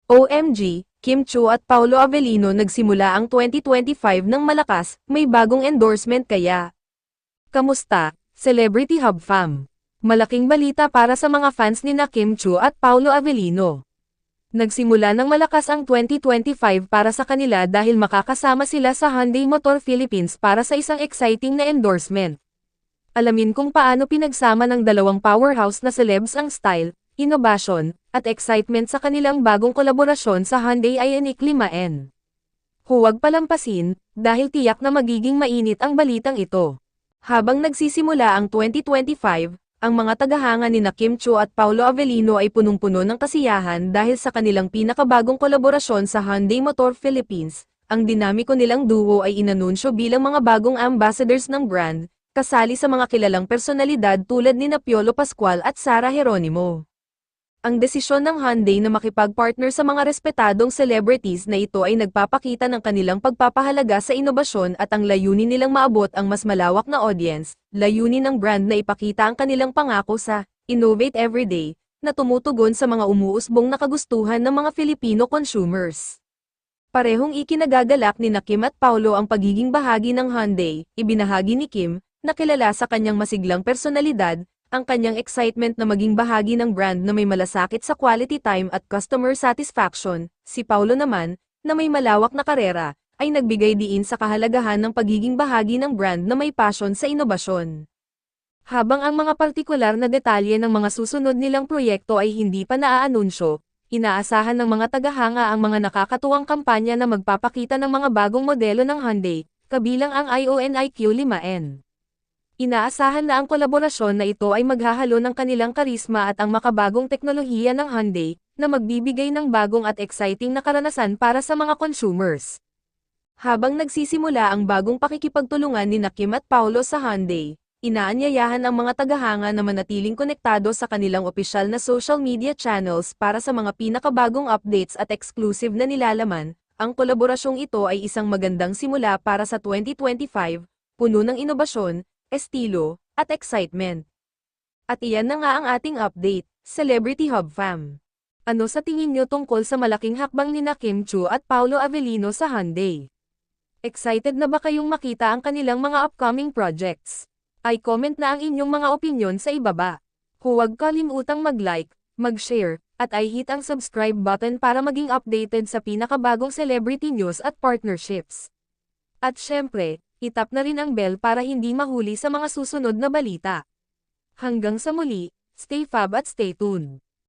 OMG, Kim Chiu at Paolo Avellino nagsimula ang 2025 ng malakas, may bagong endorsement kaya. Kamusta, Celebrity Hub fam? Malaking balita para sa mga fans ni na Kim Chiu at Paolo Avellino. Nagsimula ng malakas ang 2025 para sa kanila dahil makakasama sila sa Hyundai Motor Philippines para sa isang exciting na endorsement. Alamin kung paano pinagsama ng dalawang powerhouse na celebs ang style, innovation, at excitement sa kanilang bagong kolaborasyon sa Hyundai Ioniq 5N. Huwag palampasin, dahil tiyak na magiging mainit ang balitang ito. Habang nagsisimula ang 2025, ang mga tagahanga ni na Kim Chiu at Paolo Avellino ay punong-puno ng kasiyahan dahil sa kanilang pinakabagong kolaborasyon sa Hyundai Motor Philippines. Ang dinamiko nilang duo ay inanunsyo bilang mga bagong ambassadors ng brand, kasali sa mga kilalang personalidad tulad ni na Piolo Pascual at Sara Geronimo. Ang desisyon ng Hyundai na makipag-partner sa mga respetadong celebrities na ito ay nagpapakita ng kanilang pagpapahalaga sa inobasyon at ang layunin nilang maabot ang mas malawak na audience, layunin ng brand na ipakita ang kanilang pangako sa Innovate Everyday, na tumutugon sa mga umuusbong na kagustuhan ng mga Filipino consumers. Parehong ikinagagalak ni na Kim at Paolo ang pagiging bahagi ng Hyundai, ibinahagi ni Kim, na kilala sa kanyang masiglang personalidad, ang kanyang excitement na maging bahagi ng brand na may malasakit sa quality time at customer satisfaction. Si Paolo naman, na may malawak na karera, ay nagbigay diin sa kahalagahan ng pagiging bahagi ng brand na may passion sa inobasyon. Habang ang mga partikular na detalye ng mga susunod nilang proyekto ay hindi pa naaanunsyo, inaasahan ng mga tagahanga ang mga nakakatuwang kampanya na magpapakita ng mga bagong modelo ng Hyundai, kabilang ang IONIQ 5N. Inaasahan na ang kolaborasyon na ito ay maghahalo ng kanilang karisma at ang makabagong teknolohiya ng Hyundai, na magbibigay ng bagong at exciting na karanasan para sa mga consumers. Habang nagsisimula ang bagong pakikipagtulungan ni na Kim at Paolo sa Hyundai, inaanyayahan ang mga tagahanga na manatiling konektado sa kanilang opisyal na social media channels para sa mga pinakabagong updates at exclusive na nilalaman. Ang kolaborasyong ito ay isang magandang simula para sa 2025, puno ng inobasyon, estilo, at excitement. At iyan na nga ang ating update, Celebrity Hub fam. Ano sa tingin nyo tungkol sa malaking hakbang ni na Kim Chiu at Paolo Avellino sa Hyundai? Excited na ba kayong makita ang kanilang mga upcoming projects? Ay comment na ang inyong mga opinyon sa ibaba. Huwag kalimutang mag-like, mag-share, at i-hit ang subscribe button para maging updated sa pinakabagong celebrity news at partnerships. At syempre, itap na rin ang bell para hindi mahuli sa mga susunod na balita. Hanggang sa muli, stay fab at stay tuned.